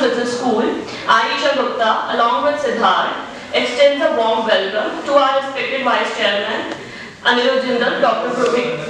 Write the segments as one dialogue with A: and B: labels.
A: Business School, Aisha Gupta, along with Siddharth, extends a warm welcome to our respected Vice Chairman, Anirudh Jindal,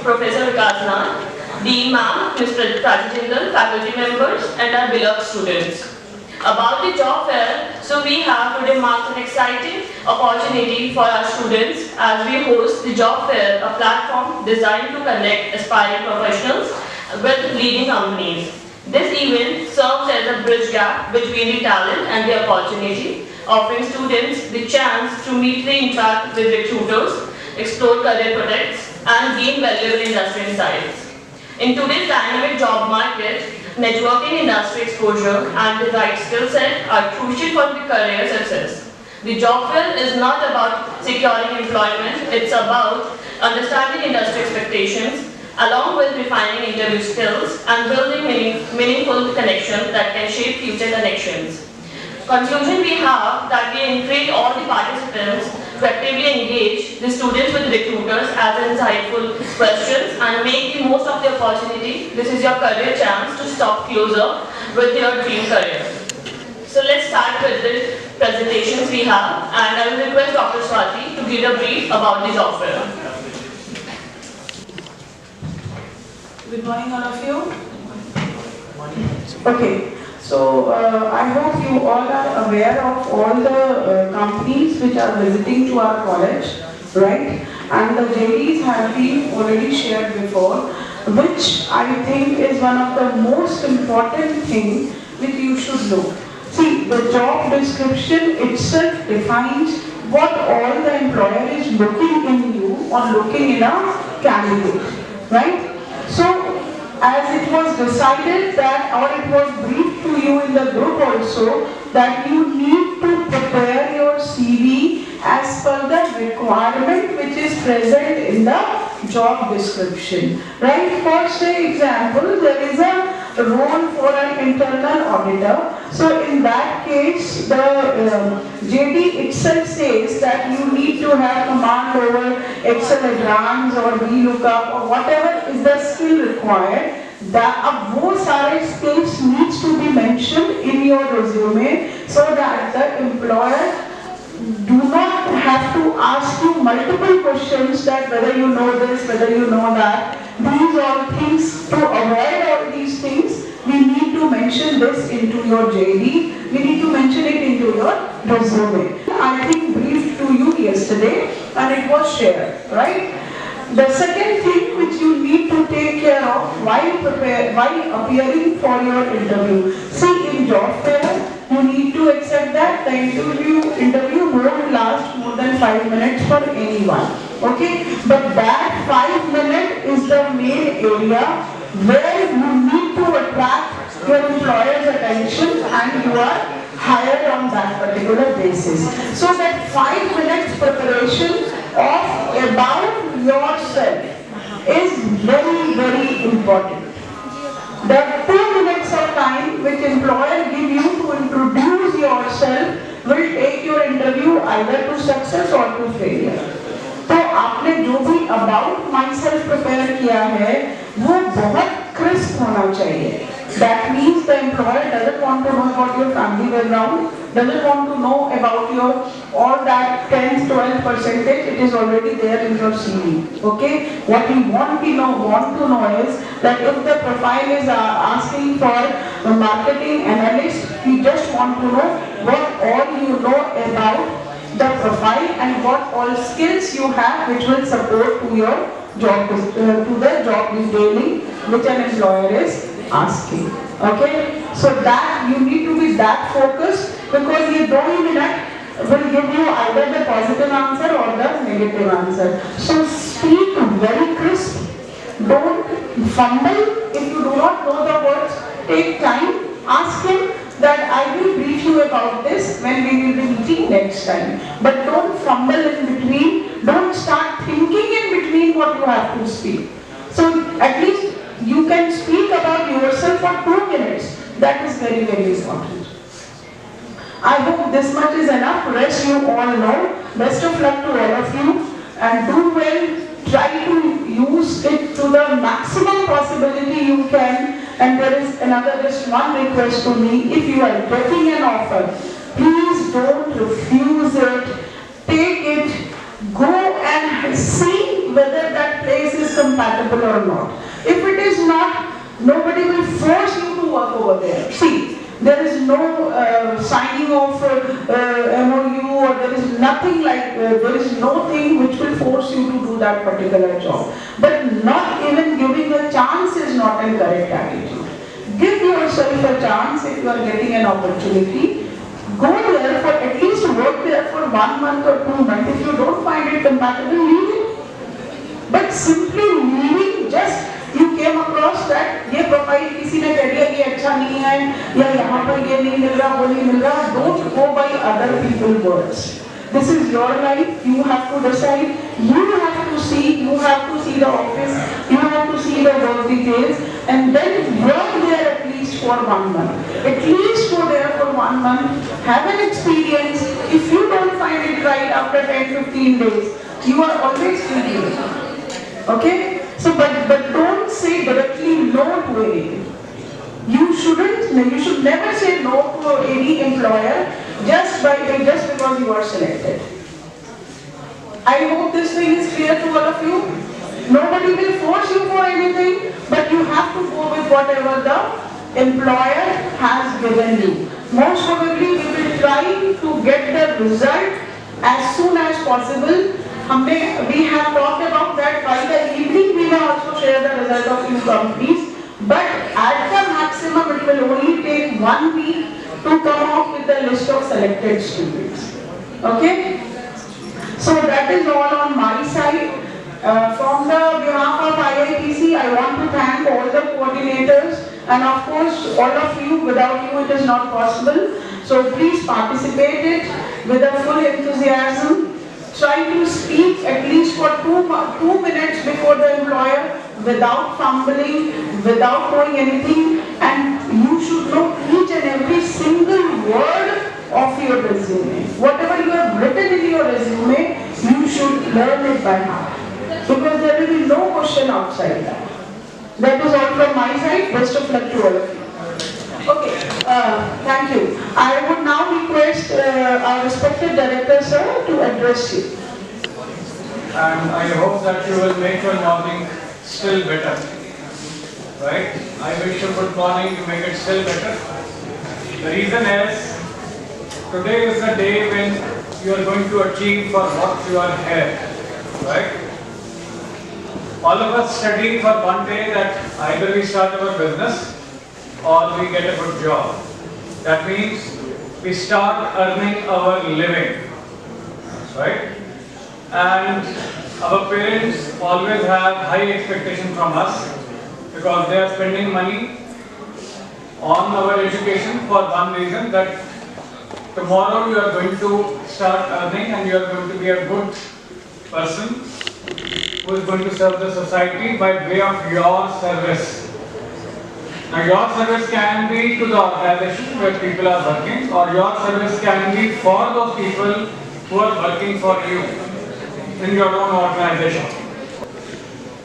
A: Professor Vikas Nath, Dean Ma'am, Mr. Prachi Jindal, faculty members, and our beloved students. About the job fair, so we have today marked an exciting opportunity for our students as we host the job fair, a platform designed to connect aspiring professionals with leading companies. This event serves as a bridge gap between the talent and the opportunity, offering students the chance to meet and interact with recruiters, explore career projects, and gain valuable industry insights. In today's dynamic job market, networking, industry exposure, and the right skill set are crucial for the career success. The job fair is not about securing employment, it's about understanding industry expectations, along with refining interview skills and building meaningful connections that can shape future connections. Conclusion, we have that we encourage all the participants to actively engage the students with recruiters as insightful questions and make the most of the opportunity. This is your career chance to stop closer with your dream career. So let's start with the presentations we have, and I will request Dr. Swati to give a brief about the job fair.
B: Good morning, all of you. Okay. So, I hope you all are aware of all the companies which are visiting to our college, right? And the JDs have been already shared before, which I think is one of the most important things which you should know. See, the job description itself defines what all the employer is looking in you or looking in a candidate, right? So, as it was decided that, or it was briefed to you in the group also, that you need to prepare your CV as per the requirement which is present in the job description. Right? For say example, there is a role for an internal auditor. So in that case, the JD itself says that you need to have command over Excel Advanced or VLOOKUP or whatever is the skill required. वो सारे skills needs to be mentioned in your resume so that the employer do not have to ask you multiple questions that whether you know this, whether you know that. These are things, to avoid all these things, we need to mention this into your JD, we need to mention it into your resume. I think briefed to you yesterday and it was shared, right? The second thing which you need to take care of while appearing for your interview. See, in job fair, you need to accept that the interview won't last more than 5 minutes for anyone. Okay? But that 5 minutes is the main area where you need to attract your employer's attention and you are hired on that particular basis. So that 5 minutes preparation of about yourself is very, very important. The 2 minutes of time which employer give you to introduce yourself will take your interview either to success or to failure. तो आपने जो भी about myself prepare किया है वो बहुत crisp होना चाहिए. That means the employer doesn't want to know about your family background, doesn't want to know about your all that 10-12%. It is already there in your CV. Okay. What we want to know is that if the profile is asking for a marketing analyst, we just want to know what all you know about the profile and what all skills you have which will support to your job to the job detailing which an employer is asking. Okay, so that you need to be that focused because ये 2 minutes will give you either the positive answer or the negative answer. So speak very crisp. Don't fumble. If you do not know the words, take time. Ask him that I will brief you about this when we will be meeting next time. But don't fumble in between. Don't start thinking in between what you have to speak. So at least you can speak about yourself for 2 minutes. That is very, very important. I hope this much is enough. Rest you all know. Best of luck to all of you. And do well. Try to use it to the maximum possibility you can And there is another, just one request to me, if you are getting an offer, please don't refuse it, take it, go and see whether that place is compatible or not. If it is not, nobody will force you to work over there. See, there is no signing of MOU, or there is nothing like, there is no thing which will force you to do that particular job. But not even giving a chance is not a correct attitude. Give yourself a chance if you are getting an opportunity. Go there for at least work there for 1 month or 2 months. If you don't find it compatible, leave it. But simply leaving, just you came across that ये profile किसी ने कह दिया ये अच्छा नहीं है या यहाँ पर ये नहीं मिल रहा वो नहीं मिल रहा. Don't go by other people's words. This is your life. You have to decide. You have to see the office. You have to see the work details, and then work there at least for 1 month. At least go there for 1 month. Have an experience. If you don't find it right after 10-15 days, you are always free. Okay? So, but don't say directly no to anything. You should never say no to any employer just because you are selected. I hope this thing is clear to all of you. Nobody will force you for anything, but you have to go with whatever the employer has given you. Most probably we will try to get the result as soon as possible. We have talked about that by the evening. We may also share the result of few companies. But at the maximum, it will only take 1 week to come up with the list of selected students. Okay? So that is all on my side. From the behalf of IITC, I want to thank all the coordinators and of course all of you. Without you, it is not possible. So please participate it with a full enthusiasm. Try to speak at least for 2 minutes before the employer without fumbling, without knowing anything, and you should know each and every single word of your resume. Whatever you have written in your resume, you should learn it by heart, because there will be no question outside that. That is all from my side. Best of luck to all of you. Okay, thank you. I would now request our respected director, sir, to address you.
C: And I hope that you will make your morning still better. Right? I wish you good morning to make it still better. The reason is, today is the day when you are going to achieve for what you are here. Right? All of us study for one day that either we start our business or we get a good job. That means we start earning our living, right? And our parents always have high expectation from us because they are spending money on our education for one reason, that tomorrow you are going to start earning and you are going to be a good person who is going to serve the society by way of your service. Now your service can be to the organization where people are working, or your service can be for those people who are working for you in your own organization.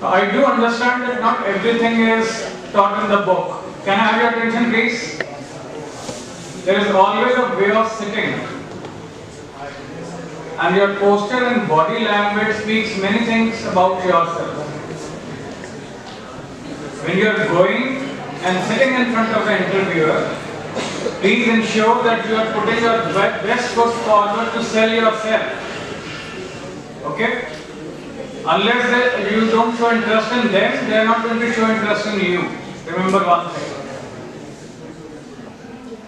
C: Now, I do understand that not everything is taught in the book. Can I have your attention please? There is always a way of sitting, and your posture and body language speaks many things about yourself. When you are going and sitting in front of an interviewer, please ensure that you are putting your best foot forward to sell yourself. Okay? Unless you don't show interest in them, they are not going to show interest in you. Remember one thing.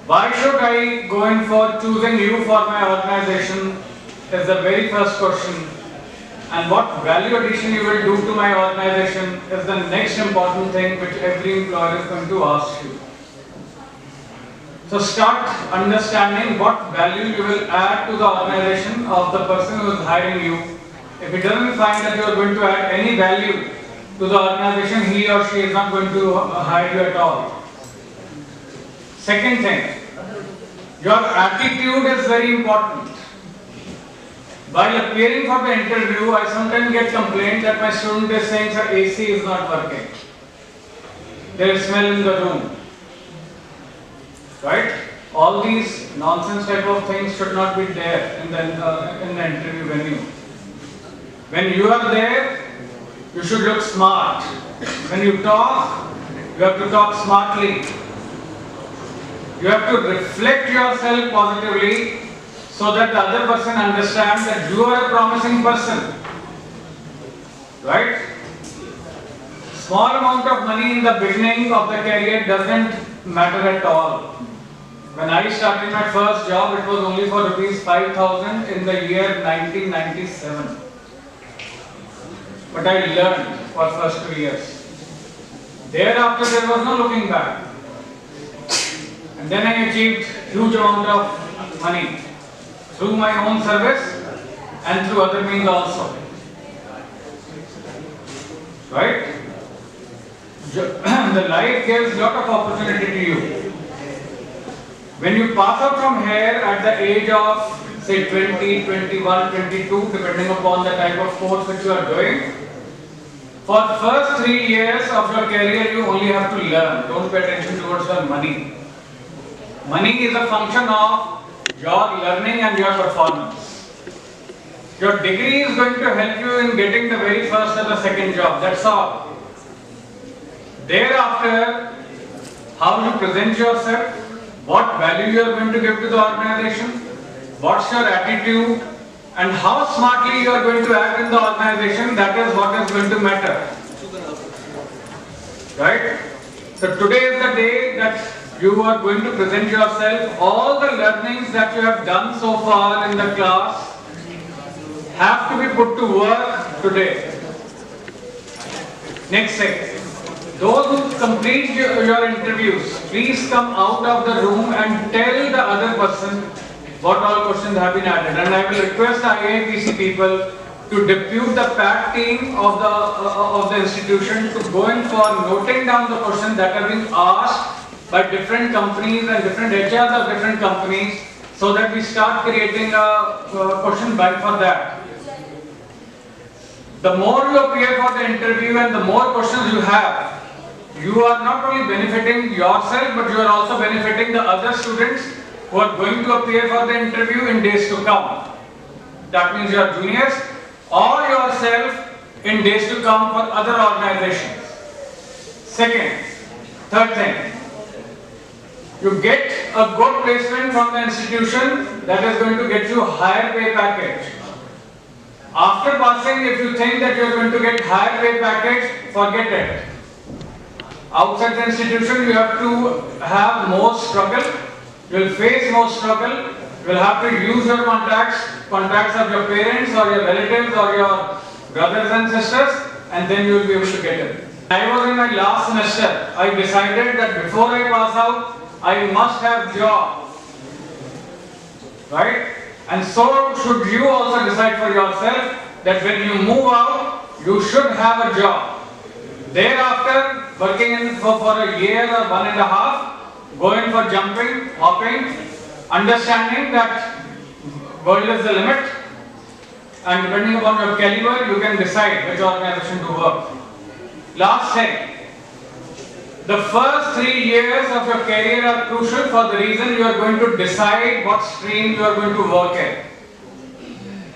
C: Why should I go in for choosing you for my organization is the very first question. And what value addition you will do to my organization is the next important thing which every employer is going to ask you. So start understanding what value you will add to the organization of the person who is hiring you. If he doesn't find that you are going to add any value to the organization, he or she is not going to hire you at all. Second thing, your attitude is very important. While appearing for the interview, I sometimes get complained that my student is saying, sir, AC is not working. there is smell in the room. Right? All these nonsense type of things should not be there in the interview venue. When you are there, you should look smart. When you talk, you have to talk smartly. You have to reflect yourself positively so that the other person understands that you are a promising person. Right? Small amount of money in the beginning of the career doesn't matter at all. When I started my first job, it was only for rupees 5,000 in the year 1997. But I learned for first 2 years. Thereafter, there was no looking back. And then I achieved huge amount of money through my own service and through other means also. Right? The life gives lot of opportunity to you. When you pass out from here at the age of say 20, 21, 22, depending upon the type of course which you are doing, for the first 3 years of your career you only have to learn. Don't pay attention towards the money. Money is a function of your learning and your performance. Your degree is going to help you in getting the very first or the second job. That's all. Thereafter, how you present yourself, what value you are going to give to the organization, what's your attitude, and how smartly you are going to act in the organization, that is what is going to matter. Right? So today is the day that you are going to present yourself. All the learnings that you have done so far in the class have to be put to work today. Next thing. Those who complete your interviews, please come out of the room and tell the other person what all questions have been added. And I will request the IIPC people to depute the PAT team of the institution to go in for noting down the questions that have been asked by different companies and different HRs of different companies, so that we start creating a question bank for that. The more you appear for the interview and the more questions you have, you are not only benefiting yourself, but you are also benefiting the other students who are going to appear for the interview in days to come. That means your juniors or yourself in days to come for other organizations. Third thing, you get a good placement from the institution that is going to get you a higher pay package. After passing, if you think that you are going to get higher pay package, forget it. Outside the institution, you have to have more struggle. You will face more struggle. You will have to use your contacts of your parents or your relatives or your brothers and sisters, and then you will be able to get it. I was in my last semester. I decided that before I pass out, I must have job. Right? And so should you also decide for yourself that when you move out, you should have a job. Thereafter, working for a year or 1.5, going for jumping, hopping, understanding that world is the limit, and depending upon your caliber, you can decide which organization to work. Last thing, the first 3 years of your career are crucial for the reason you are going to decide what stream you are going to work in.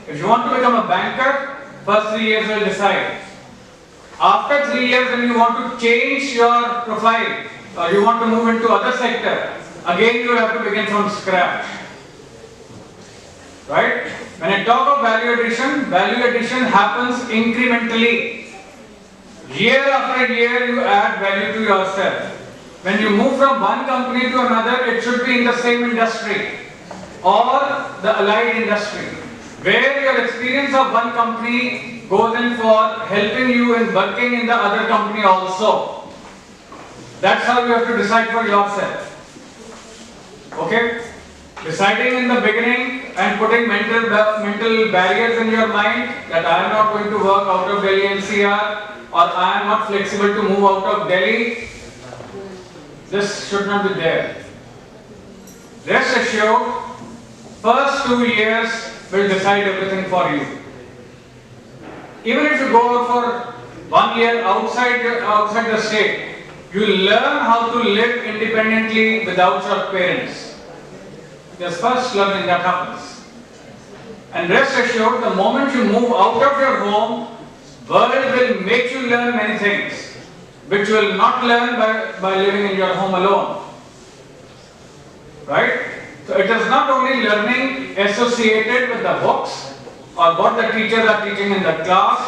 C: If you want to become a banker, first 3 years will decide. After 3 years, when you want to change your profile or you want to move into other sector, again you have to begin from scratch. Right? When I talk of value addition happens incrementally. Year after year you add value to yourself. When you move from one company to another, it should be in the same industry or the allied industry, where your experience of one company goes in for helping you in working in the other company also. That's how you have to decide for yourself. Okay? Deciding in the beginning and putting mental barriers in your mind that I am not going to work out of Delhi NCR, or I am not flexible to move out of Delhi, this should not be there. Rest assured, first 2 years will decide everything for you. Even if you go out for 1 year outside the state, You learn how to live independently without your parents. That's first learning that happens. And rest assured, the moment you move out of your home, world will make you learn many things, which you will not learn by living in your home alone. Right? So it is not only learning associated with the books or what the teachers are teaching in the class.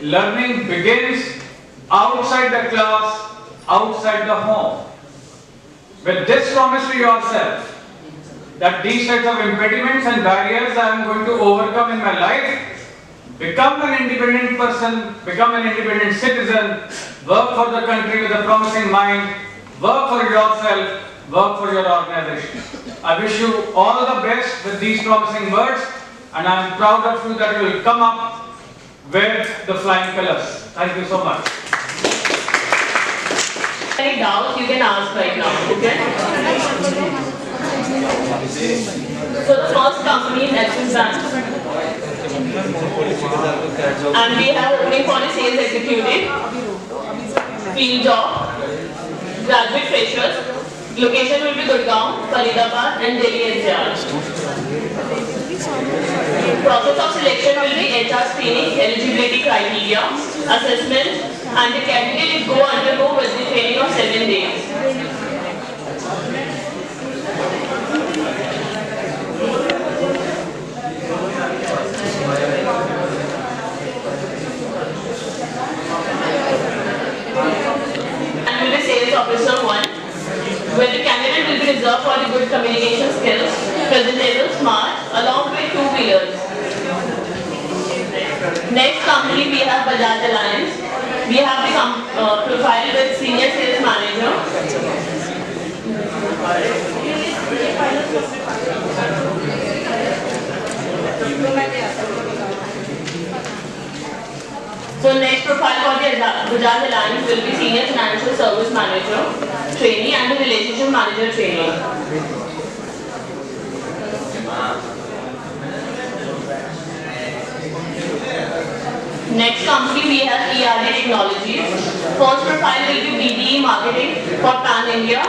C: Learning begins outside the class, outside the home. With this promise to yourself, that these types of impediments and barriers I am going to overcome in my life, become an independent person, become an independent citizen, work for the country with a promising mind, work for yourself, work for your organization. I wish you all the best with these promising words, and I am proud of you that you will come up with the flying colors. Thank you so much.
A: Any doubts you can ask right now, okay? So the first company is Axis Bank. And we have opening for the sales executive, field job, graduate freshers. Location will be Gurgaon, Faridabad and Delhi NCR. Process of selection will be HR screening, eligibility criteria, assessment, and the candidate will undergo with the training of 7 days. And will be sales officer 1, where the candidate will be reserved for the good communication skills, presentable, smart, along with 2 wheelers. Next company we have Bajaj Alliance. We have the profile with senior sales manager. So next profile for the Bajaj Alliance will be senior financial service manager, trainee and the relationship manager trainee. Next company we have ERD Technologies. First profile will be BDE marketing for Pan India.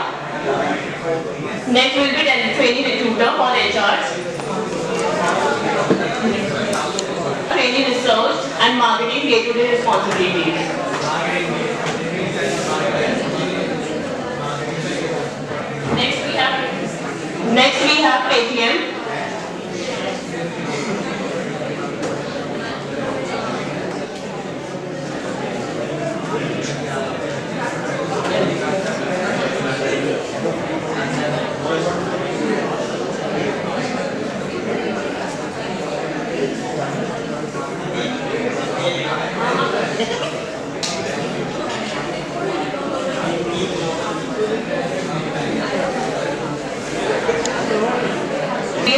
A: Next will be trainee recruiter for HRs. Trainee research and marketing day-to-day responsibilities. Next we have Paytm.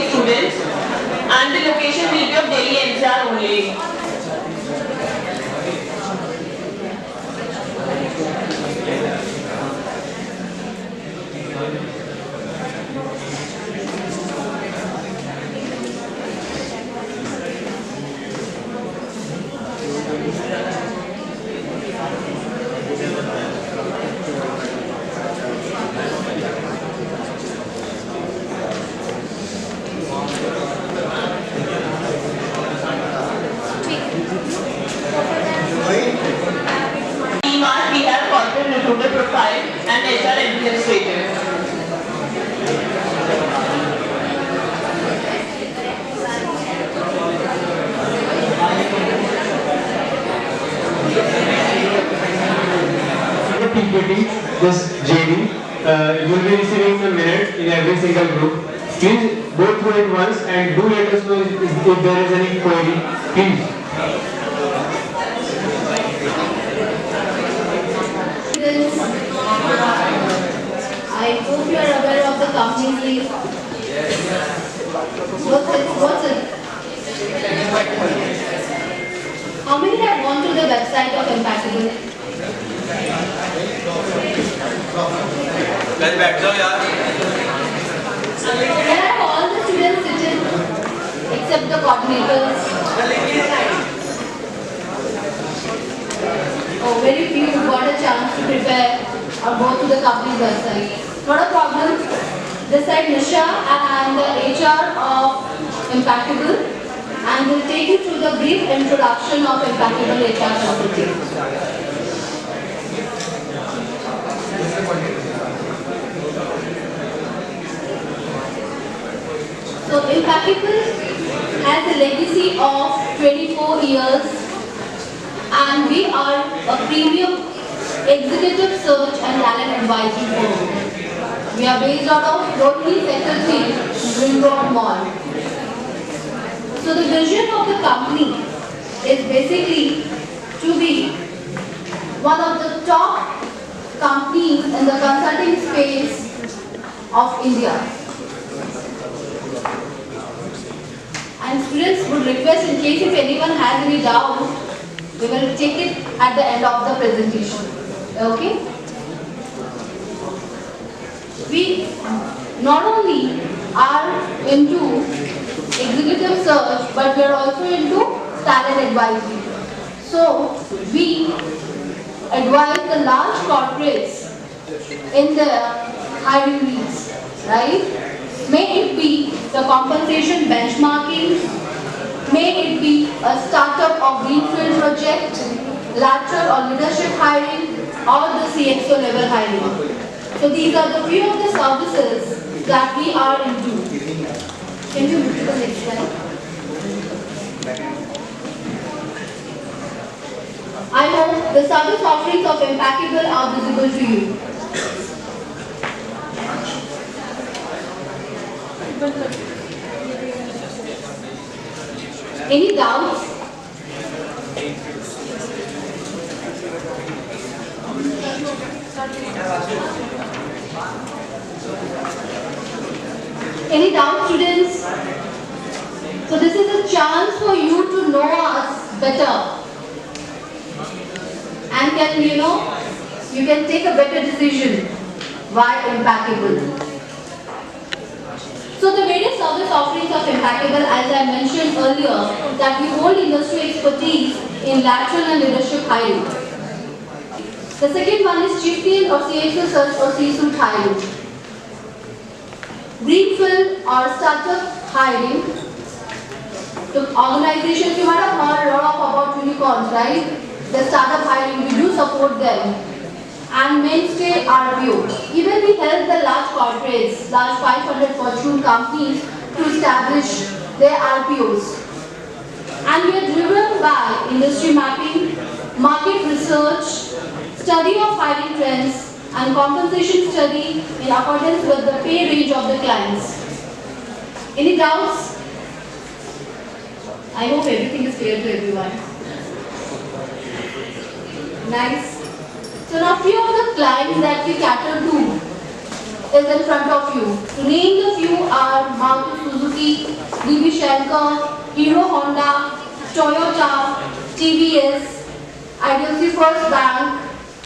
A: Students, and the location will be of Delhi NCR only. We have corporate recruiter profile and HR administrator.
D: This JD, you will be receiving a minute in every single group. Please go through it once and do let us know if there is any query. Please.
E: I hope you are aware of the company's list. What's it? How many have gone to the website of Compatible? Where are all the students sitting except the coordinators? Oh, very few got a chance to prepare. or go to the company's website. Not a problem. This side Nisha and the HR of Impeccable, and will take you through the brief introduction of Impeccable HR Consulting. So Impeccable has a legacy of 24 years, and we are a premium executive search and talent advisory firm. We are based out of Rohini Sector 3, Ring Road Mall. So the vision of the company is basically to be one of the top companies in the consulting space of India. And students would request, in case if anyone has any doubt, we will take it at the end of the presentation. Okay? We not only are into executive search, but we are also into talent advisory. So we advise the large corporates in their hiring needs, right? May it be the compensation benchmarking, may it be a startup or greenfield project, lateral or leadership hiring, or the CXO level hiring. So these are the few of the services that we are into. Can you move to the next slide? I hope the service offerings of Impeccable are visible to you. Any doubts? Any doubts, students? So this is a chance for you to know us better. And can, you can take a better decision. Why Impeccable? So the various service offerings of Impeccable, as I mentioned earlier, that we hold industry expertise in lateral and leadership hiring. The second one is chieftain or CXO search or C-suite hiring. Greenfield or startup hiring. The organizations, you might have heard a lot about unicorns, right? The startup hiring, we do support them. And mainstay RPO. Even we help the large corporates, large 500 Fortune companies to establish their RPOs. And we are driven by industry mapping, market research, study of hiring trends, and compensation study in accordance with the pay range of the clients. Any doubts? I hope everything is clear to everyone. Nice. So now few of the clients that we cater to is in front of you. To name the few are Maruti Suzuki, DB Schenker, Hero Honda, Toyota, TVS, IDFC First Bank,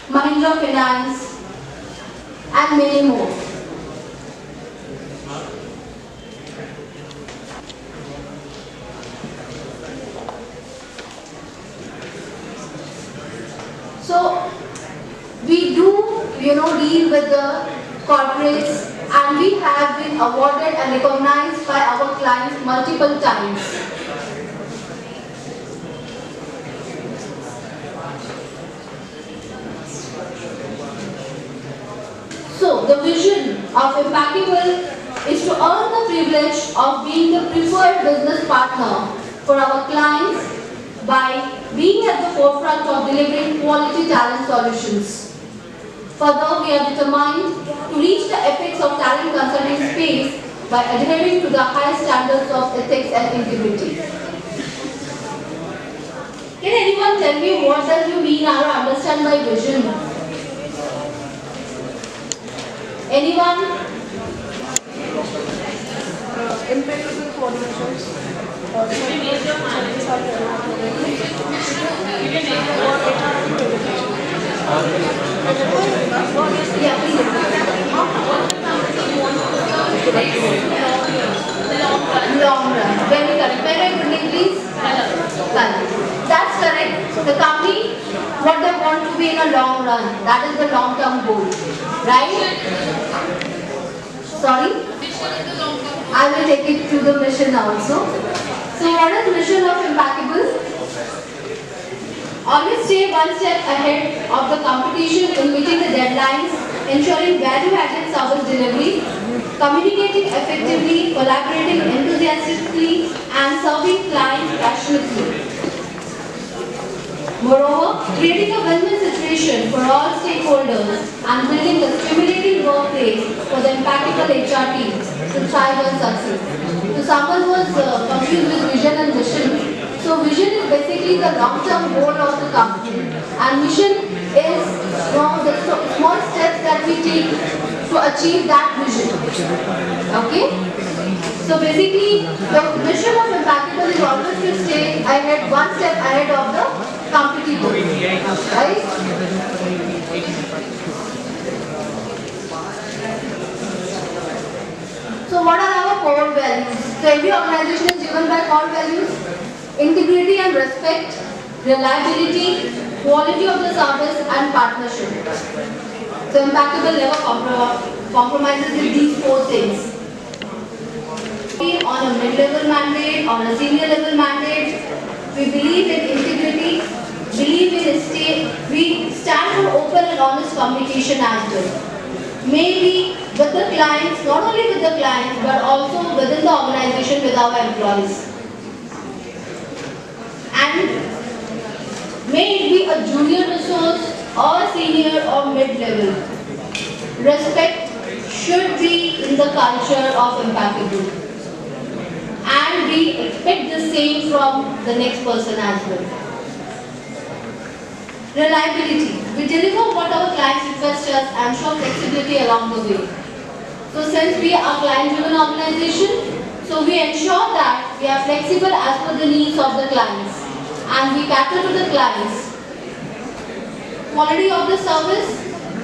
E: Mahindra Finance, and many more. So we do, deal with the corporates, and we have been awarded and recognized by our clients multiple times. So the vision of Impeccable is to earn the privilege of being the preferred business partner for our clients by being at the forefront of delivering quality talent solutions. Further, we are determined to reach the apex of talent consulting space by adhering to the highest standards of ethics and integrity. Can anyone tell me what does you mean or understand by vision? Anyone?
B: Impeccable coordinations.
E: Yeah, long run. Very correct. May I good name, please? That's correct. The company, what they want to be in a the long run. That is the long-term goal, right? Sorry? I will take it to the mission also. So what is mission of Impeccable? Always stay one step ahead of the competition in meeting the deadlines, ensuring value-added service delivery, communicating effectively, collaborating enthusiastically, and serving clients passionately. Moreover, creating a win-win situation for all stakeholders and building a stimulating workplace for the Impeccable HR team to thrive and succeed. So someone was confused with vision and mission. So vision is basically the long-term goal of the company, and mission is the small steps that we take to achieve that vision. Okay? So basically, the mission of Impeccable is always to stay ahead, one step ahead of the competitor. Right? So what are our core values? So every organization is driven by core values: integrity and respect, reliability, quality of the service, and partnership. So Impeccable never compromises with these four things. On a mid-level mandate, on a senior level mandate, we believe in integrity, we stand for open and honest communication as well. Maybe with the clients, not only with the clients, but also within the organization with our employees. And may it be a junior resource or senior or mid-level, respect should be in the culture of Impeccable. And we expect the same from the next person as well. Reliability. We deliver what our clients request us and show flexibility along the way. So since we are a client-driven organization, so we ensure that we are flexible as per the needs of the clients and we cater to the clients. Quality of the service.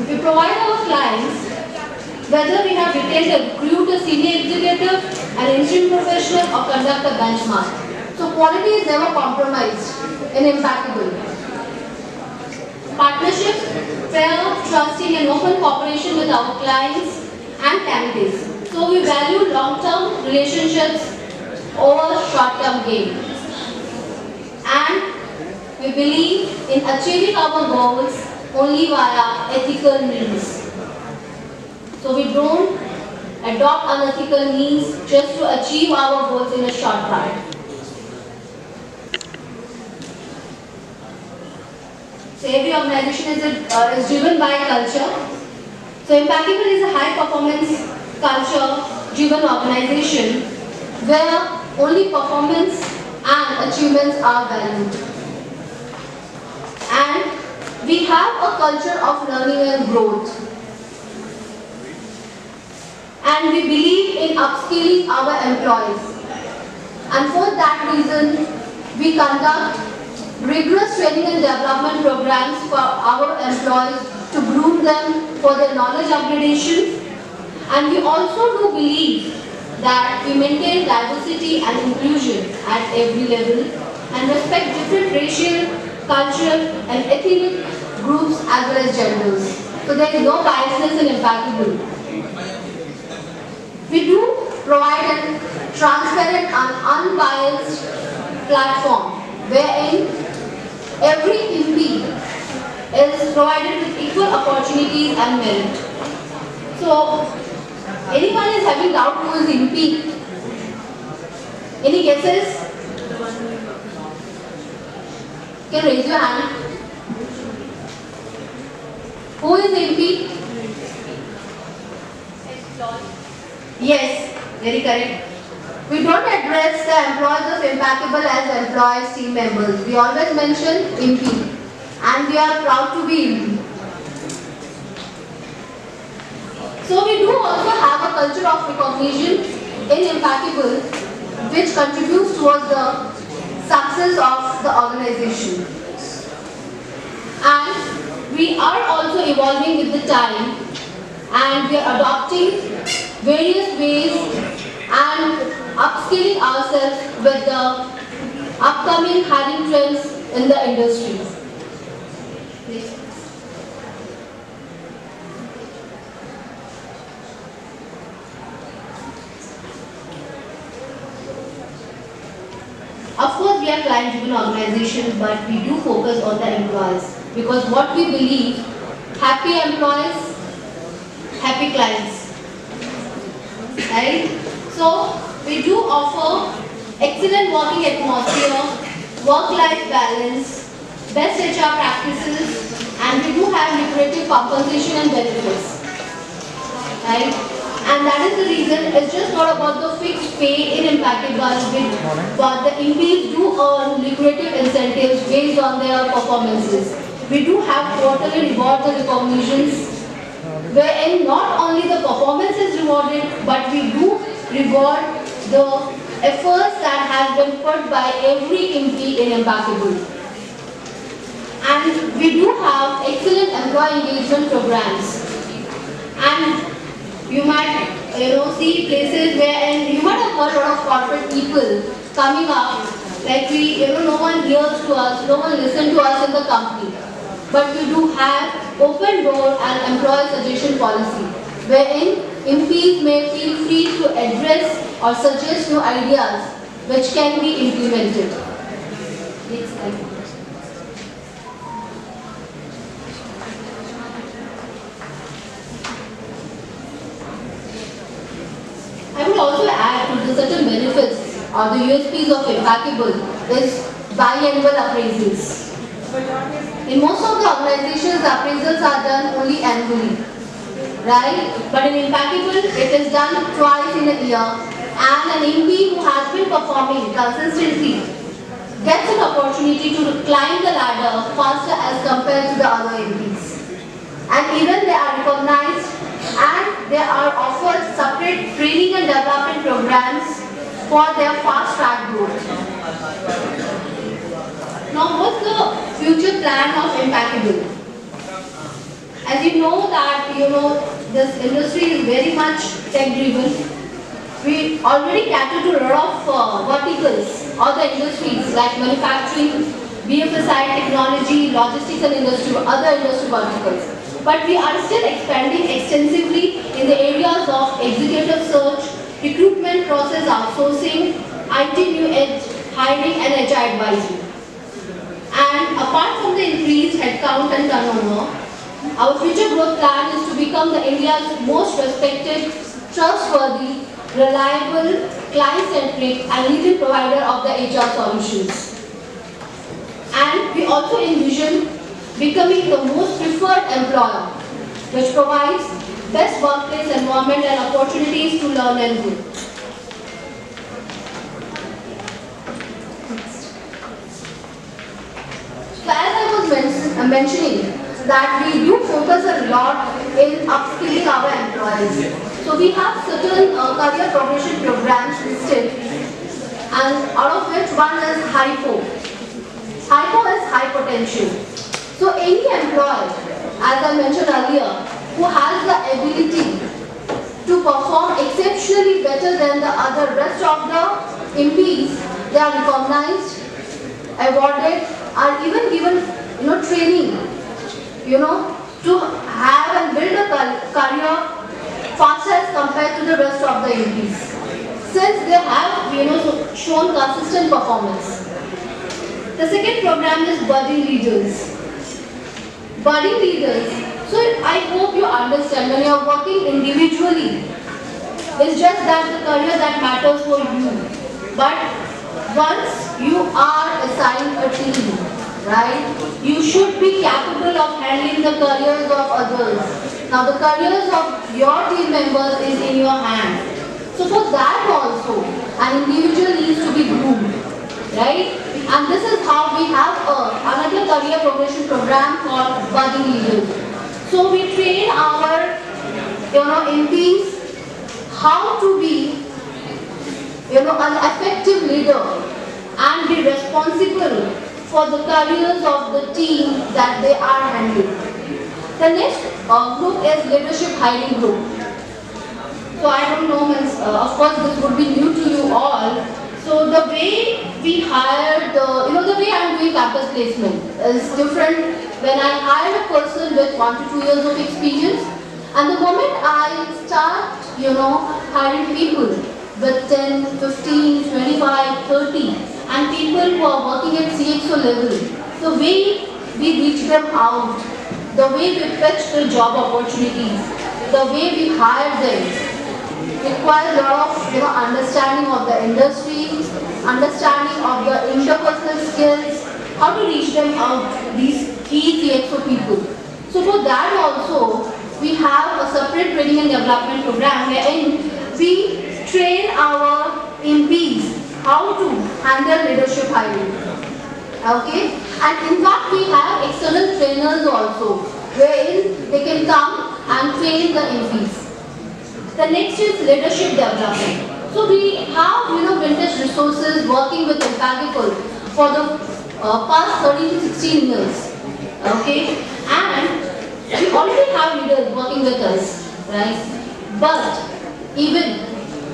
E: We provide our clients, whether we have retained a recruit, a senior executive, an interim professional, or conduct a benchmark. So quality is never compromised in Impeccable. Partnership, fair, trusting, and open cooperation with our clients and candidates. So we value long-term relationships over short-term gain. And we believe in achieving our goals only via ethical means. So we don't adopt unethical means just to achieve our goals in a short run. So every organization is driven by culture. So Impeccable is a high performance culture driven organization where only performance and achievements are valued. And we have a culture of learning and growth. And we believe in upskilling our employees. And for that reason, we conduct rigorous training and development programs for our employees to groom them for their knowledge upgradation. And we also do believe that we maintain diversity and inclusion at every level and respect different racial, cultural, and ethnic groups as well as genders. So there is no biasness in Impeccable. We do provide a transparent and unbiased platform wherein every MP is provided with equal opportunities and merit. So, anyone is having doubt who is MP? Any guesses? You can raise your hand. Who is MP? Yes, very correct. We don't address the employees of Impeccable as employees, team members. We always mention MP. And we are proud to be MP. So we do also have a culture of recognition in Impeccable which contributes towards the success of the organization. And we are also evolving with the time and we are adopting various ways and upskilling ourselves with the upcoming hiring trends in the industry. Of course, we are client-driven organization, but we do focus on the employees because what we believe, happy employees, happy clients, right? So we do offer excellent working atmosphere, work-life balance, best HR practices, and we do have lucrative compensation and benefits, right? And that is the reason it's just not about the fixed pay in impacted budget, but the MPs do earn lucrative incentives based on their performances. We do have quarterly rewards and recognitions, wherein not only the performance is rewarded, but we do reward the efforts that have been put by every MP in Impeccable. And we do have excellent employee engagement programs. And you might see places where, and you might have heard a lot of corporate people coming up, like no one hears to us, no one listens to us in the company. But we do have open door and employee suggestion policy, wherein MPs may feel free to address or suggest new ideas which can be implemented. Next slide. I would also add to the certain benefits or the USPs of Impeccable is biannual appraisals. In most of the organizations, appraisals are done only annually, right? But in Impeccable, it is done twice in a year, and an MP who has been performing consistently gets an opportunity to climb the ladder faster as compared to the other MPs. And even they are recognized and they are offered separate training and development programs for their fast track growth. Now, what's the future plan of Impeccable? As you know that this industry is very much tech driven. We already cater to a lot of verticals or the industries like manufacturing, BFSI, technology, logistics and industry, other industry verticals. But we are still expanding extensively in the areas of executive search, recruitment process outsourcing, IT new edge, hiring and HR advisory. And apart from the increased headcount and turnover, our future growth plan is to become the India's most respected, trustworthy, reliable, client-centric and leading provider of the HR solutions. And we also envision becoming the most preferred employer, which provides best workplace environment and opportunities to learn and grow. So as I was mentioning, that we do focus a lot in upskilling our employees. So we have certain career progression programs listed, and out of which one is HYPO. HYPO is high potential. So any employee, as I mentioned earlier, who has the ability to perform exceptionally better than the other rest of the MPs, they are recognized, awarded, are even given training, to have and build a career faster as compared to the rest of the MPs, since they have shown consistent performance. The second program is budding leaders. Budding leaders. So I hope you understand, when you are working individually, it's just that the career that matters for you. But once you are assigned a team, right, you should be capable of handling the careers of others. Now the careers of your team members is in your hand. So for that also, an individual needs to be groomed, right? And this is how we have another career progression program called Budding Leaders. So we train our MPs how to be an effective leader and be responsible for the careers of the team that they are handling. The next group is leadership hiring group. So I don't know, of course this would be new to you all. So the way we hired, the way I'm doing campus placement is different when I hire a person with 1 to 2 years of experience, and the moment I start, hiring people with 10, 15, 25, 30, and people who are working at CXO level, the way we reach them out, the way we fetch the job opportunities, the way we hire them, requires a lot of understanding of the industry, understanding of the interpersonal skills, how to reach them out, these key CXO people. So for that also, we have a separate training and development program wherein we train our MPs how to handle leadership hiring. Okay? And in fact, we have external trainers also, wherein they can come and train the MPs. The next is leadership development. So we have, vintage resources working with Empagicul for the past 13 to 16 years. Okay? And we already have leaders working with us, right? But even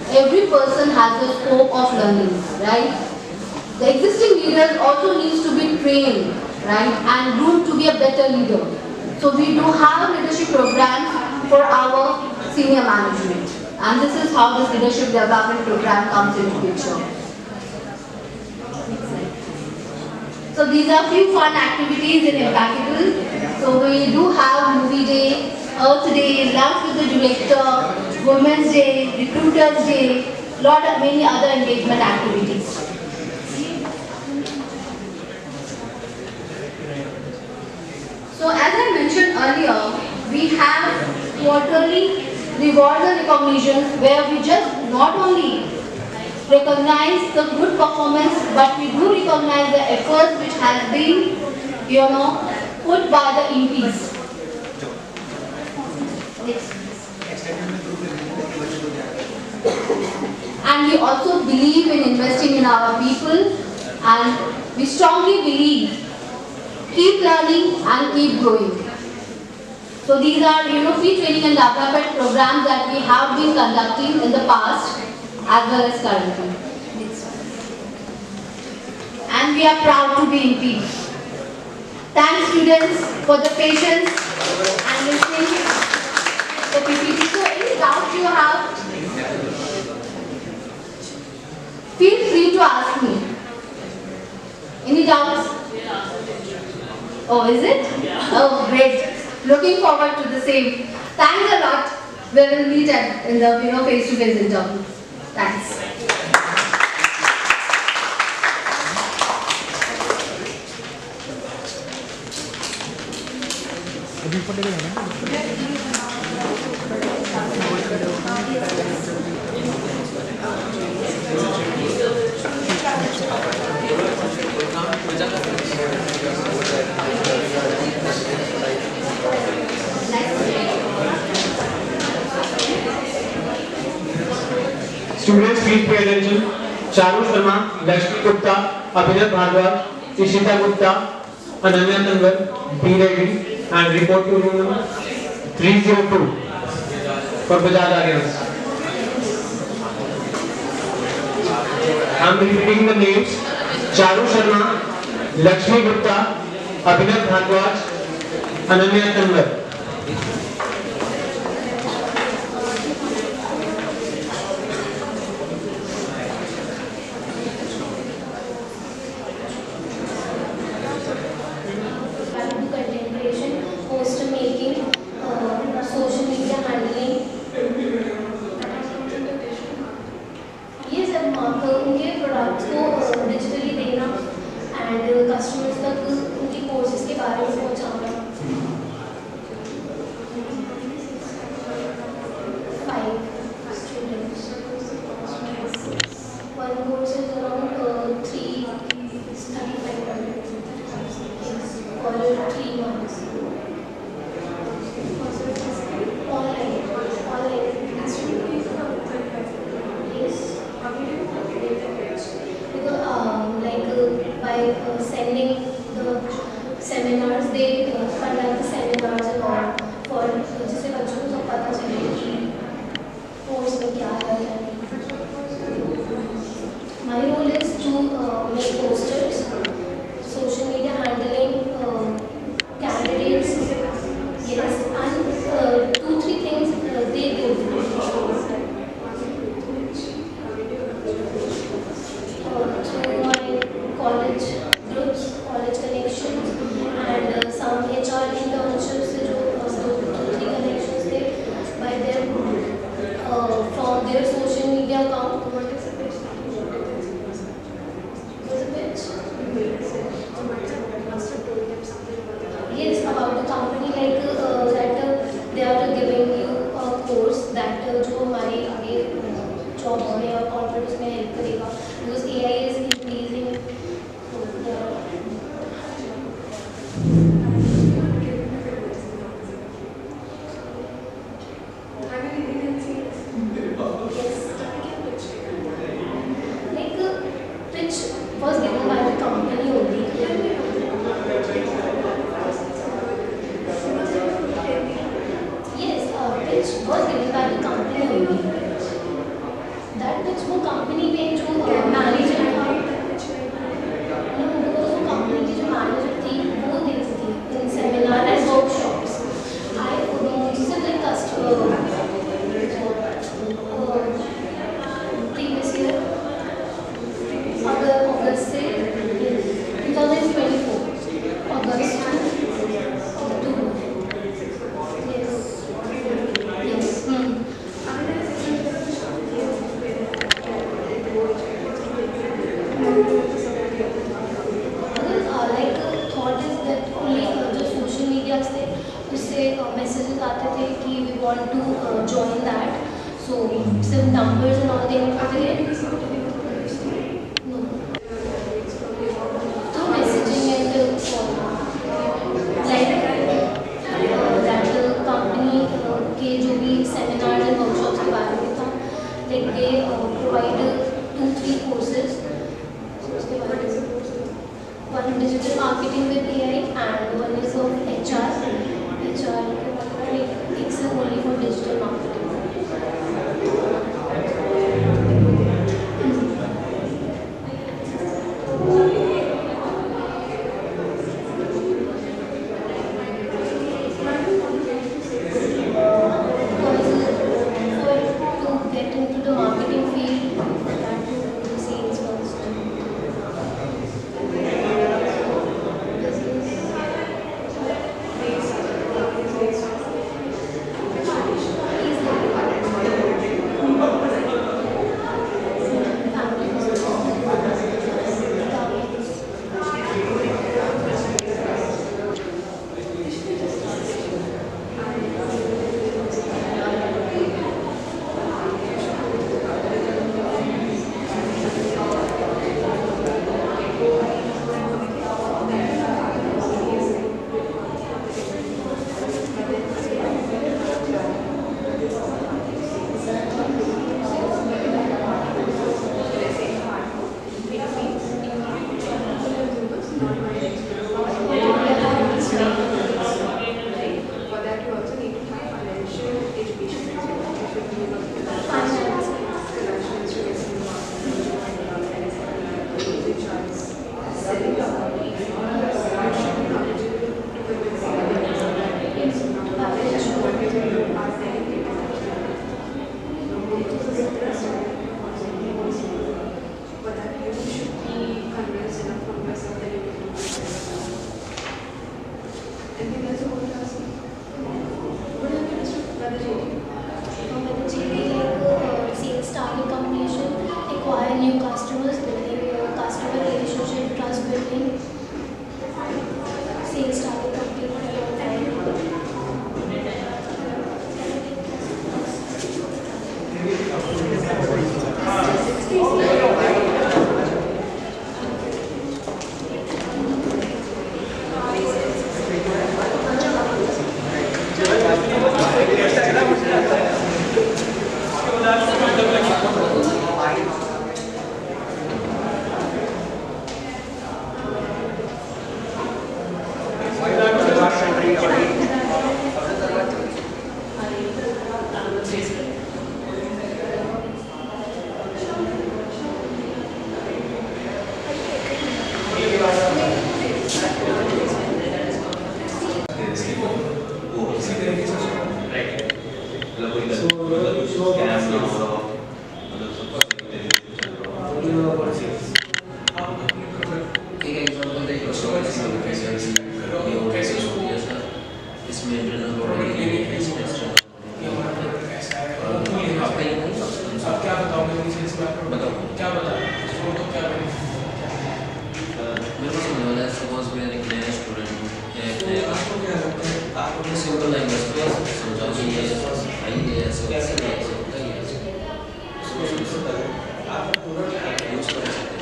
E: every person has a scope of learning, right? The existing leaders also needs to be trained, right? And groomed to be a better leader. So we do have leadership programs for our senior management. And this is how this leadership development program comes into picture. So these are few fun activities in Empagicul. So we do have movie day, Earth Day, lunch with the director, Women's Day, Recruiters Day, lot of many other engagement activities. So as I mentioned earlier, we have quarterly reward and recognitions where we just not only recognize the good performance, but we do recognize the efforts which has been, put by the MPs. And we also believe in investing in our people, and we strongly believe keep learning and keep growing. So these are, free training and development programs that we have been conducting in the past as well as currently. And we are proud to be in P. Thanks students for the patience and listening the PPT. So any doubts you have, feel free to ask me. Any doubts? Oh, is it? Oh, great. Looking forward to the same. Thanks a lot. We will meet in the face-to-face interview. Thanks.
D: Students, please pay attention. Charu Sharma, Lakshmi Gupta, Abhinav Bhardwaj, Ishita Gupta, Ananya Tanwar, be ready and report to room number 302 for Bajaj Allianz. I am repeating the names: Charu Sharma, Lakshmi Gupta, Abhinav Bhardwaj, Ananya Tanwar.
F: उनके products को digitally देना and customers तक उनकी courses के बारे में पहुंचाना। 5 students. One course is around 3,500 for 3 months. Online. Yes. Because by sending the seminars, they conduct the seminars and all for जिससे बच्चों को सब पता चले कि कोर्स में क्या है। My role is to make posters, social media handling, candidates, yes, and 2-3 things they do. Through my college groups, college connections, and some HR internships से जो 2-3 connections थे by them from their social media account. What is the pitch? What's the pitch? Yes, about the company like that they are giving you a course that जो हमारे आगे job में और confidence में help करेगा because AI is increasing. Like pitch was given by the company only. Yes, pitch was given by the company only. That pitch वो company में जो manager था, no, because वो company की जो manager थी वो देती थी in seminar and workshops. I मुझसे like customer previous year अगस्त से 2024 अगस्त to yes yes like thought is that only जो social media से उससे messages आते थे कि we want to join that, so सिर्फ numbers and all देने पड़ते थे. No. Through messaging and like that company के जो भी seminars and workshops के बारे में था, like they provide 2-3 courses. One digital marketing with AI and one is of HR. HR takes only for digital marketing. To get into the marketing field, that to do the sales first. Sales target completion, acquire new customers, building customer relationship, trust building, sales target completion.
G: बिल्कुल समझ वाला है। Suppose मैं एक नया student हूँ या एक नया आपको सिंपल लैंग्वेज में समझाओ कि ये भाई ये ऐसे होता है आप पूरा यूज कर सकते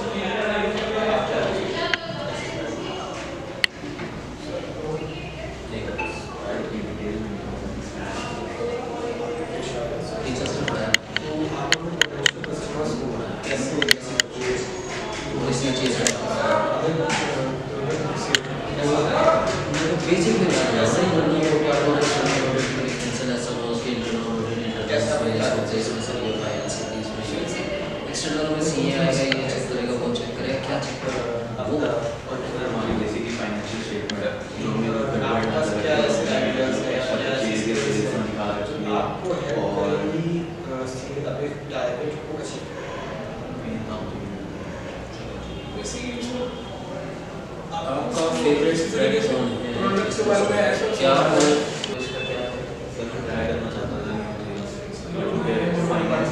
G: एक्सटर्नल में सीए आएगा, ये चेक करेगा, वो चेक करेगा, क्या चेक करेगा वो
H: बेसिकली फाइनेंशियल स्टेटमेंट जो मेरे गवर्नमेंट क्या
G: और आपका फेवरेट फ्रेंड कौन है? प्रोडक्ट्स के बारे में ऐसा क्या
H: ट्राई करना चाहता था मुझे फाइनेंस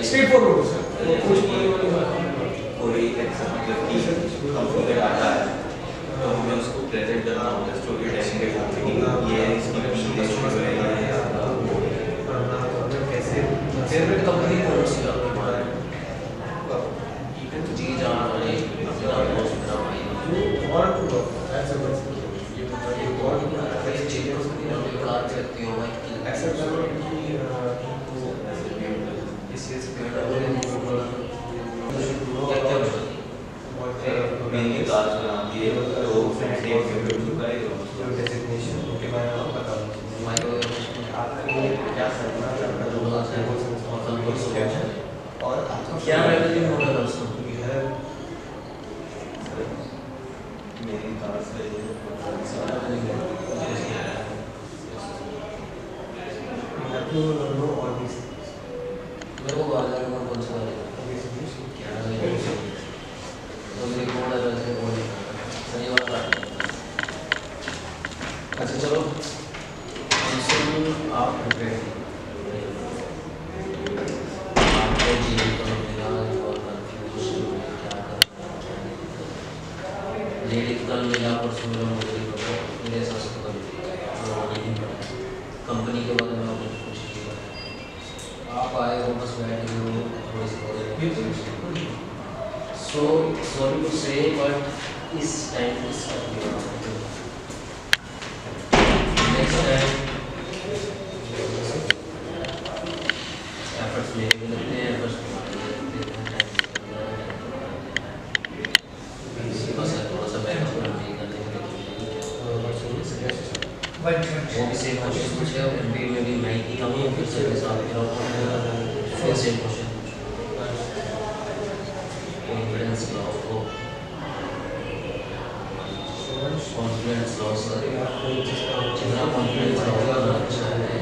C: स्ट्रेट फॉरवर्ड सर।
H: कोई ऐसा मतलब कि कंपनी का डाटा है तो हमें उसको प्रेजेंट करना होता है स्टोरी टेलिंग के साथ कि ये इसकी इशू है या कैसे
G: फेवरेट कंपनी कौन सी है आपकी मार्केट जी जान वाली अपना दोस्त मेरा भाई और ये चीज़ों से कार करती हो भाई
H: ऐसा करो कि मेनली काज बनाती है तो फ्रेंड एक फेवरेट का है डेजिग्नेशन के बारे में पता हो आपको क्या करना और
G: क्या रेवेन्यू मॉडल है उसका
H: मेरी कार से
G: मेरे को बाजार में कौन सा क्या तो मेरे को मॉडल है बोले सही बात है। अच्छा चलो आप आपको जीवन को मिला और कंफ्यूजन क्या लेडी कल मिला परसों मिला मेरे हिसाब से तो नहीं कंपनी के बारे में आपने कुछ किया आप आए हो बस बैठ गए हो थोड़ी सी सो सॉरी टू से बट इस टाइम इस नेक्स्ट टाइम एफर्ट्स लेके लगते हैं एफर्ट्स बस थोड़ा सा बैकअप करने वो भी सेम क्वेश्चन पूछे और एमबीए में भी मैं ही आऊँ फिर से मेरे साथ फिर सेम क्वेश्चन कॉन्फिडेंस लॉस हो कॉन्फिडेंस लॉस जितना कॉन्फिडेंस होगा उतना अच्छा है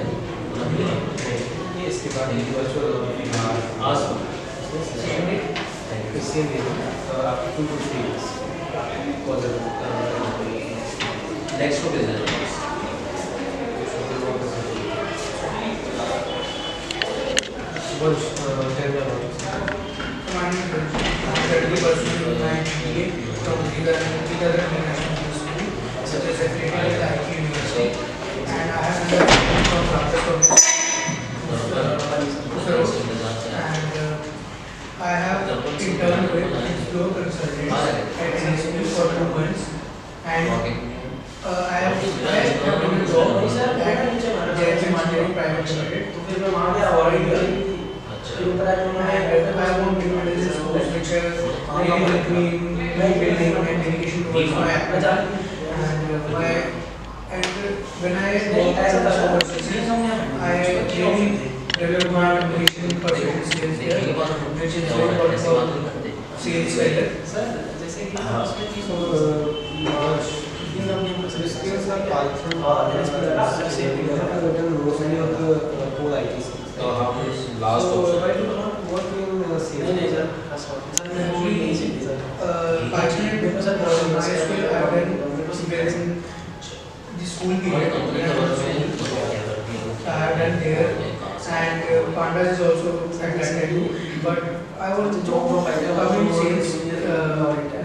D: ये इसके बाद
G: आज नेक्स्ट को भेजना है
I: I have interned with Flow Consultants at NSP for 2 months, and I have done a job at JSC Engineering Private Limited. I won't give you this course which has really helped me in building and dedication towards my application. And when I worked as a customer I really developed my application for sales here, which is very important for sales career.
J: The skills are passed through many of the core IT skills.
G: So how much last
J: So
G: option?
J: right now working in sales.
I: Passionate because of my school I have done in the school period. I have done there, and Pandas is also attended. But I was coming sales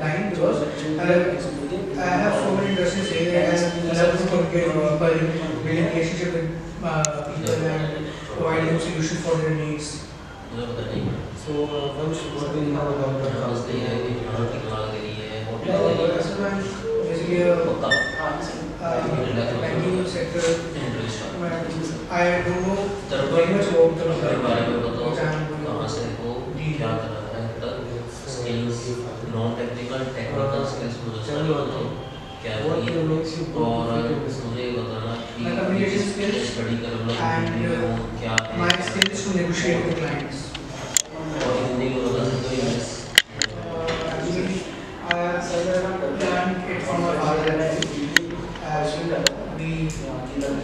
I: line because I have so many interests in sales. I love to communicate with people, building relationship with people, and providing solutions for their needs.
J: So once what do you know about the company?
I: Basically banking sector. I don't know very much about the which I am
G: non-technical technical skills
J: What makes you
I: my communication skills and my skills to negotiate with clients. Actually, I have learned it from my father.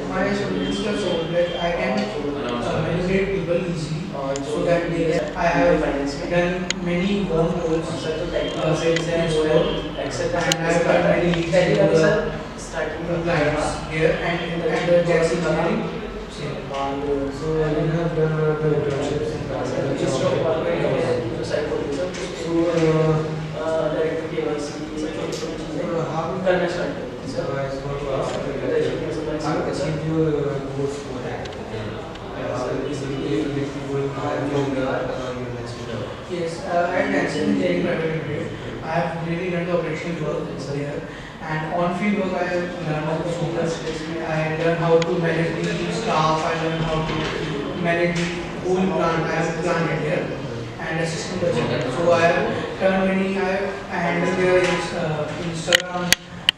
I: My skills are so that I can manipulate people easily, so that I have done many phone calls, sales and store, and I have done many leads to the clients here and Jackson Engineering.
J: So you have done the internships in how achieve your goals for that?
I: Yes, at Jackson Engineering Private Limited, I have really done the operational work here, and on-field work I have learned so much. I learned how to manage the staff, I learned how to manage the whole plant. I have planned here and assistant project. So I have done many. I handle their Instagram,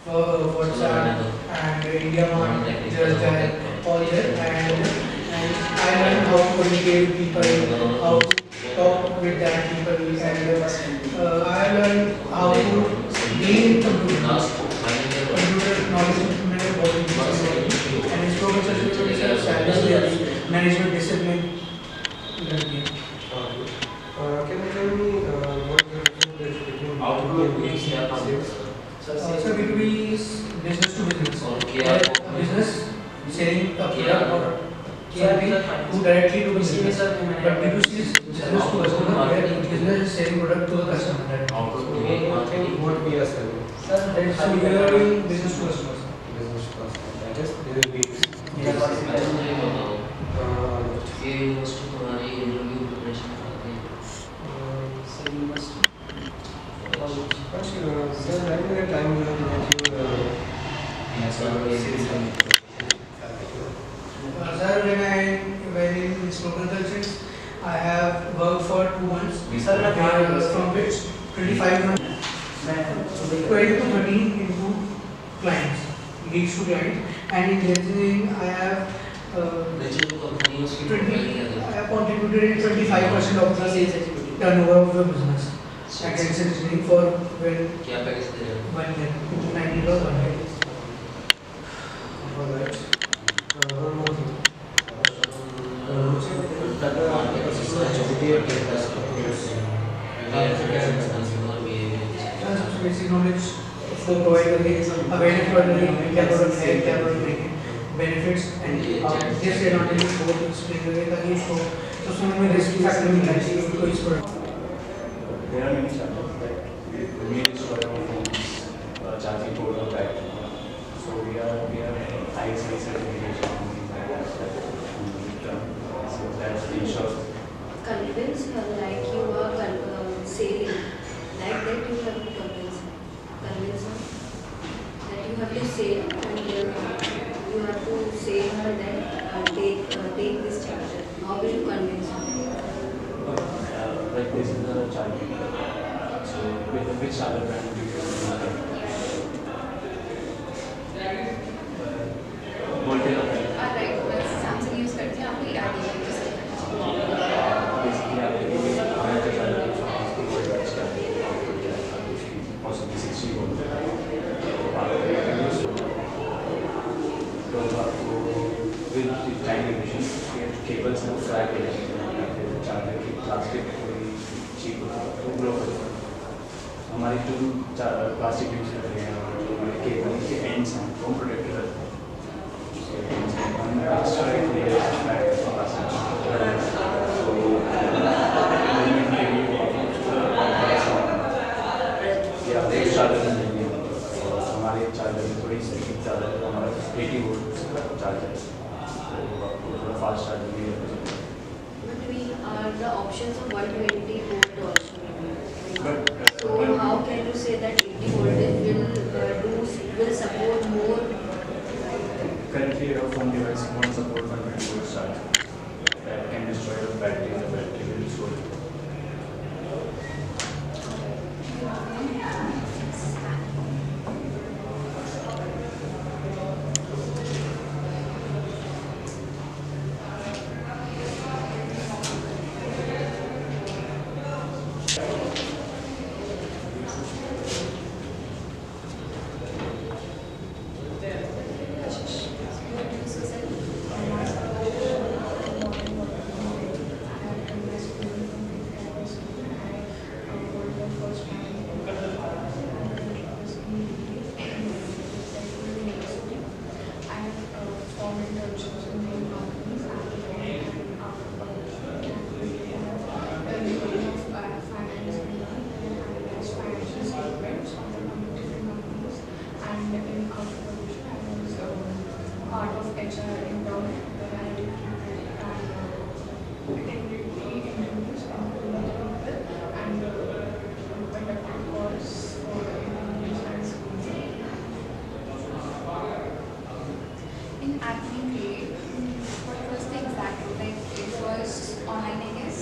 I: WhatsApp, and India Mart, Just Dial, all there, and I learned how to communicate with people, how to talk with that people, and I learned how to gain computer knowledge, implement about it, and it's professional management discipline.
J: Can you tell me what the difference is between B2B and sales?
I: So B2B is business to business. Business selling a product or something to directly to business. But B2C is business to customer, where business is selling product to the customer.
J: What we are selling?
I: So we are doing business to customers.
J: Business to customer. That is B2B. Sir, when was the time you have
I: Sir, when in Slogan Consultants, I have worked for 2 months, from which 25 months, 12 to 13 into clients, leads to clients, and in engineering I have 20. I have contributed 25% of the sales turnover of the business. At engineering for when 1 year, 90 or 1 year.
J: Alright. One more thing.
I: Basic knowledge for providing awareness for the capital health, capital benefits, and this advantage both explain the way so some में risk factor भी है तो इस पर
K: There are many channels that we destroy our phones, charging port or back. So we are ISI certification and things like that. So that's the ensure.
L: Convince like you are selling, like that you have to convince her that you have to sell, and you have to say her that take this charger. How will you convince her?
K: Like this is the charging. So with which other brand do you use? Voltage.
L: Alright, Samsung use करते हैं आपको याद है
K: Basically, I just possibly 60 volt. Cables हैं वो crack हो जाते हैं, फिर चार्जर की प्लास्टिक थोड़ी चीप ग्रो हो जाती है। हमारी जो प्लास्टिक यूज कर रहे हैं और जो हमारे केबल के एंड्स हैं वो प्रोटेक्टेड रहते हैं। हमारे चार्जर में थोड़ी स्पीड ज़्यादा है, हमारा 80 वोल्ट चार्जर है, तो आपको थोड़ा फास्ट चार्जर भी है।
L: But we are the options of 120 volt also.
K: But
L: So how can you say that 80 voltage will support more?
K: currently our phone device won't support 120 volt charge. That can destroy the battery, and the battery will destroy.
M: Part of HR in town where I attended the interviews and people and conducted calls for interviews and schools.
N: In admin grade, what was the exact, like it was online I guess,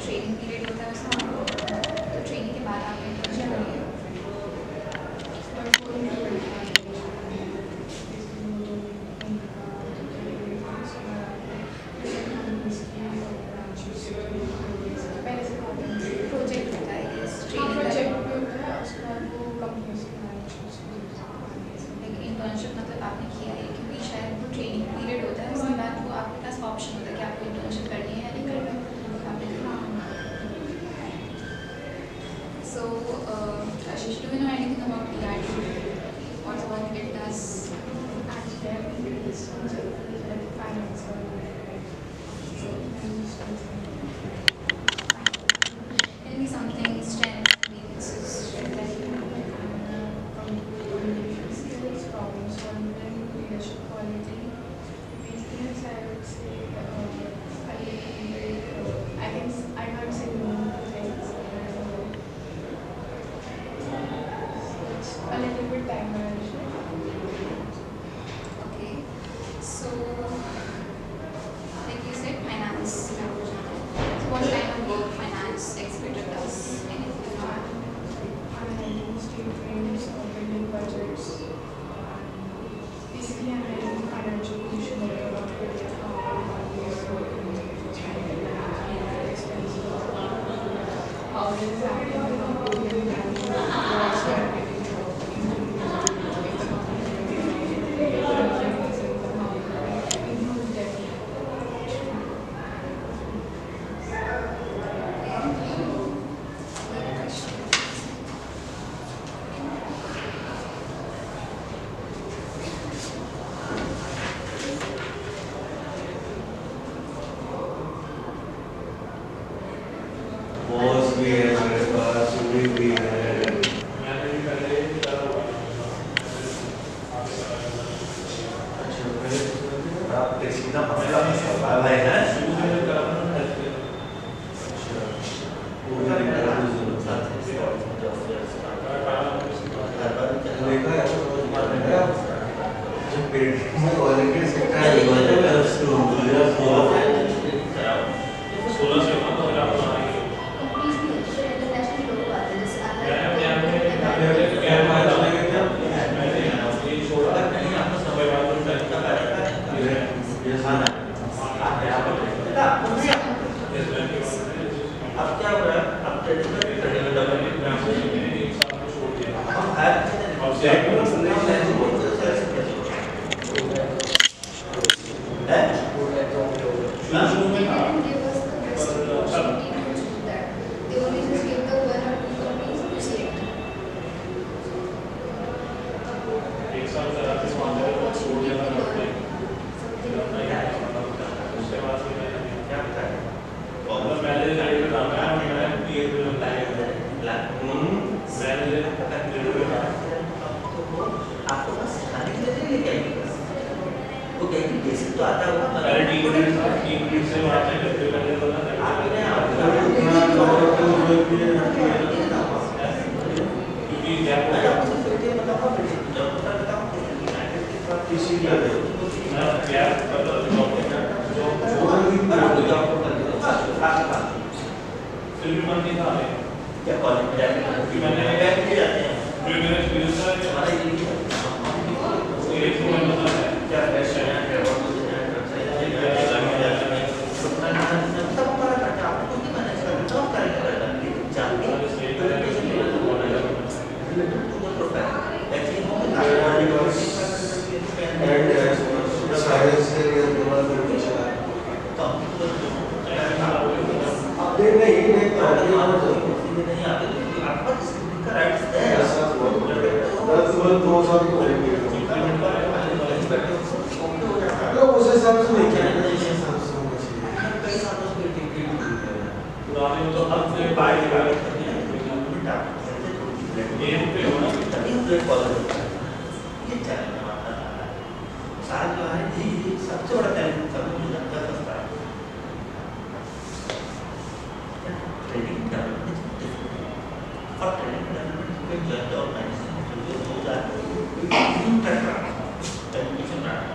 N: training period होता है उसमें, तो training के बाद आप internship करिए। Project होता है yes, training
M: प्रोजेक्ट भी होता है उसके बाद वो कंपनी से
N: लेकिन इंटर्नशिप मतलब आपने किया है क्योंकि शायद वो ट्रेनिंग पीरियड होता है उसके बाद वो आपके पास ऑप्शन होता है कि आपको इंटर्नशिप करनी है या नहीं करनी है आपने so Ashish do you know anything about ERD what work it does Tell me something strength weaknesses
M: skills, problem solving, leadership quality. Weakness, I would say, I can't say no to things. It's a little bit time management.
N: Okay, so like you said, finance. So what kind of work finance executive does? Anything?
M: Analyzing state frames, building budgets. Basically, analyzing financial position of the how it is acting in the company and what's happening in the
H: boss भी है मेरे पास, सूरी भी है। आप सीधा पकड़ा सवाल है ना? जब पेट में वॉलंटियर सेक्टर है, है बेसिक तो आता होगा
C: अरे टीम से बात करते करते तो
H: आपने
C: क्योंकि क्या
H: क्या कॉलेज में जाके मैंने बैठ के जाते हैं
C: मेरे स्टूडेंट्स का
H: हमारा ये
C: एक समय बता है
H: क्या फैशन है क्या वो सब हमारा खर्चा आपको खुद ही मैनेज करना सब करेगा जाके प्रेजेंटेशन लेना ऐसे
J: अपडेट नहीं
H: नहीं आते आपका का राइट्स है
J: दो साल तो उस हिसाब से नहीं किया
H: कई सालों से तो अब से बाय
C: गेम पे होना
H: तभी प्लेट कॉलर होता है ये चैनल में आता है साल जो है ये सबसे बड़ा टैलेंट सब मुझे लगता है सस्ता है ट्रेडिंग डेवलपमेंट और ट्रेडिंग डेवलपमेंट के जॉइंट ऑर्गेनाइजेशन जो हो जाता है यूं कर रहा है एजुकेशन रहा है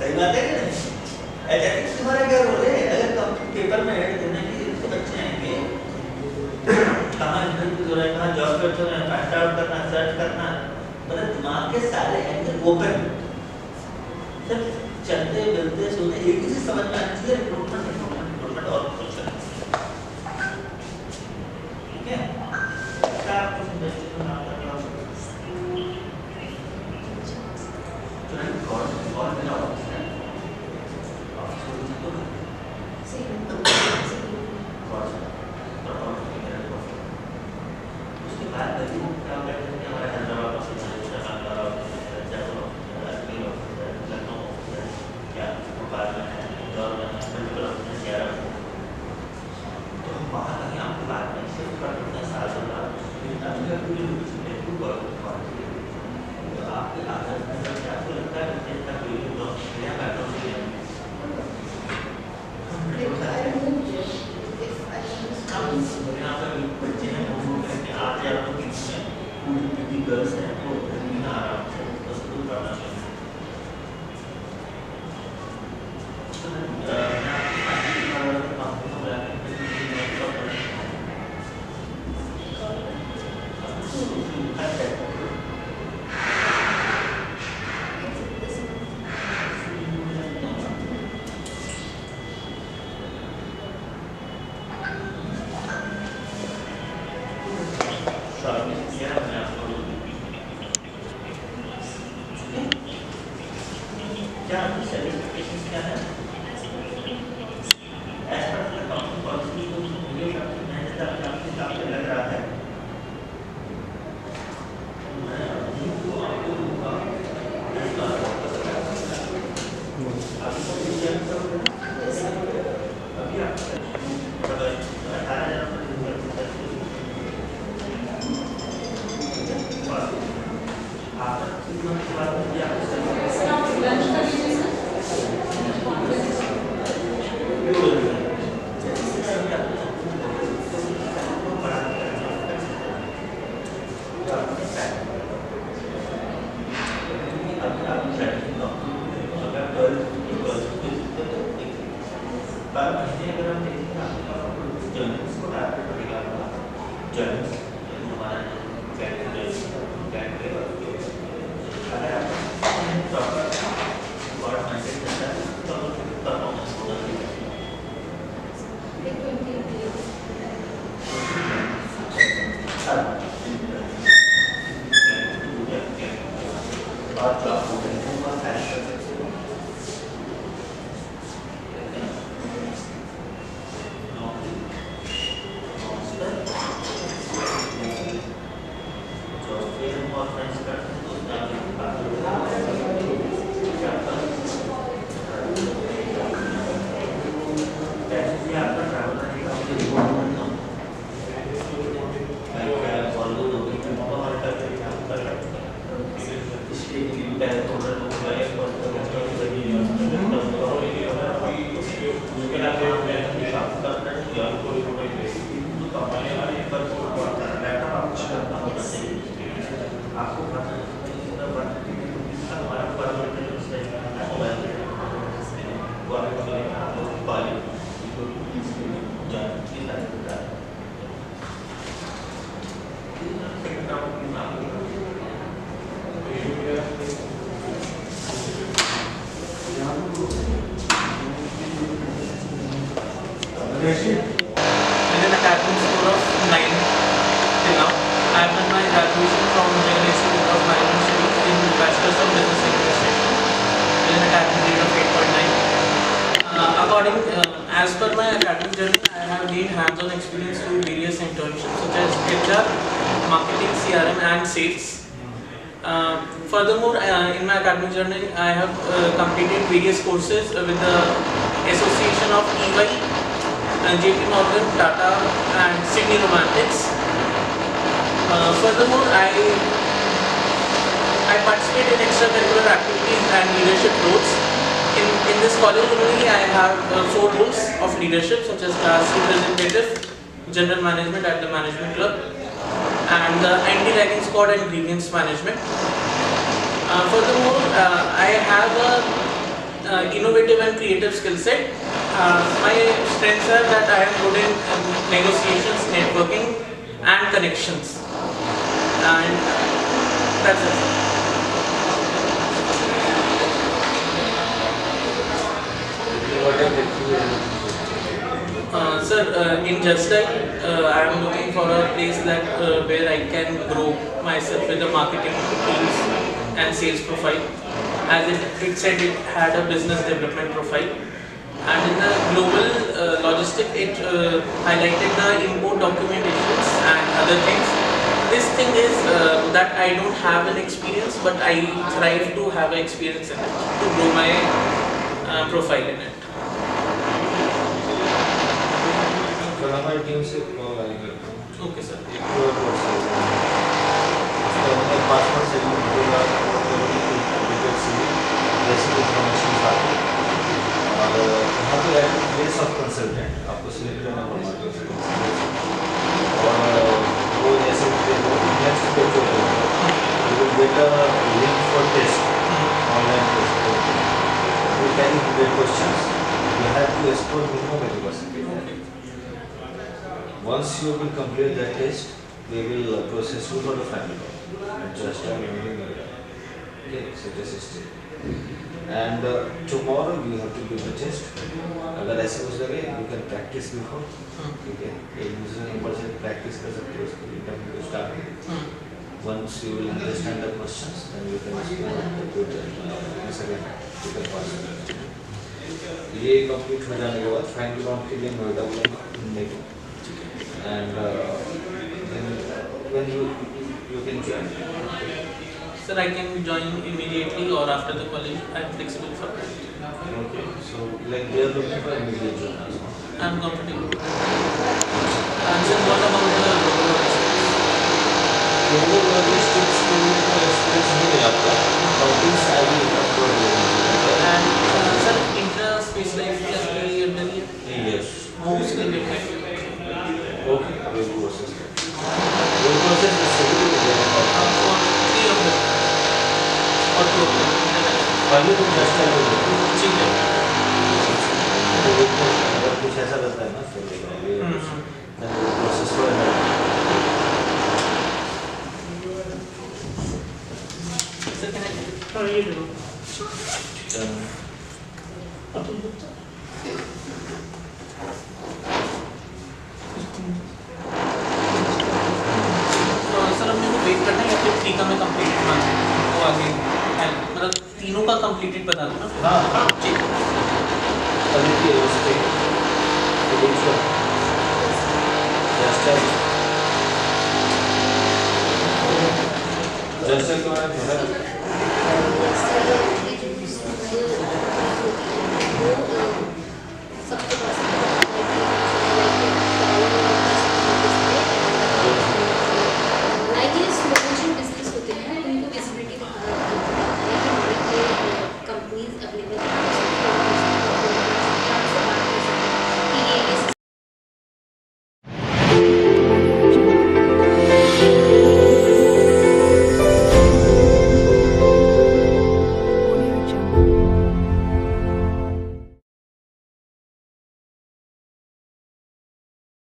H: सही बात है कि नहीं? एथेटिक्स तुम्हारा क्या रोल है? अगर पेपर में ऐड देने के लिए बच्चे आएंगे, कहाँ इंटरव्यू हो रहा है, कहाँ जॉब करते हो रहे हैं, फाइंड आउट करना, सर्च करना, मतलब दिमाग के सारे एंगल ओपन, सब चलते मिलते सुनते एक ही चीज समझ में आनी चाहिए, रिक्रूटमेंट और कुछ नहीं। ठीक है? क्या आपको इंडस्ट्री में काम करना हो? और मेरा ऑफिस है ऑफिस को विजिट करो उसके बाद क्या करते हैं हमारा हैदराबाद ऑफिस है जयपुर ऑफिस है लखनऊ ऑफिस है क्या भोपाल में है इंदौर में है मल्टीपल ऑफिस है ग्यारह तो हम वहाँ कहीं आपके बाद में शिफ्ट कर देते हैं साल से बाद आपके आदत में आपको लगता है कि इसका कोई नया पैटर्न नहीं है यहाँ पर बच्चे हैं वो कहते हैं आज या तो किसी में पूरी गर्ल्स हैं वो बिना आराम से बस तो करना चाहिए
O: As per my academic journey, I have gained hands-on experience through various internships such as HR, marketing, CRM, and sales. Furthermore, in my academic journey, I have completed various courses with the Association of EY, JP Morgan, Tata, and Sydney Romantics. Furthermore, I participate in extracurricular activities and leadership roles. In this college only, I have 4 roles of leadership such as class representative, general management at the management club, and the anti-ragging squad and grievance management. Furthermore, I have a innovative and creative skill set. My strengths are that I am good in negotiations, networking, and connections. And that's it. Sir, in Just Like, I am looking for a place that where I can grow myself with the marketing teams and sales profile. As it said, it had a business development profile. And in the global logistic, it highlighted the import documentations and other things. This thing is that I don't have an experience, but I thrive to have an experience in it, to grow my profile in it.
P: हमारी team से call आएगा
O: okay sir
P: एक और उसका मतलब passport से पूरा detail से बेसिक इन्फॉर्मेशन आती और यहाँ पे प्लेस ऑफ कंसल्टेंट आपको सिलेक्ट करना पड़ेगा और वो जैसे नेक्स्ट पेज जो है you will get a link for test online test you can get questions you have to explore minimum 80%. Once you will complete that test, we will process you for the final and just okay, so this is it. And tomorrow you have to give the test. अगर ऐसे कुछ लगे, you can practice before. ठीक है, एक दूसरे number से practice कर सकते हो उसको interview को start. Once you will understand the questions, then you can explain the good again you can pass. ये complete हो जाने के बाद final round के लिए नोएडा बुलाएंगे. And then when you can join.
O: Sir, I can join immediately or after the college. I am flexible for that.
P: Okay, so like they are looking for immediate joiners.
O: I am comfortable. And sir, what about the
P: global logistics? तो experience नहीं है आपका.
O: वो उसके लिए
P: Okay, we will process that. We will process the civil
O: for 3 of them or 2 of them.
P: पहले तो just tell me.
O: ठीक है.
P: तो वो अगर कुछ ऐसा रहता है ना फिर then we will process for another.
O: Sir, can I? हाँ ये दे दो. सर अब मेरे को वेट करना है या फिर 3 का मैं कंप्लीट वो आगे मतलब तीनों का कंप्लीटेड बता दो ना.
P: हाँ
O: ठीक.
P: अभी के उसके which one? Just tell me. Just tell me.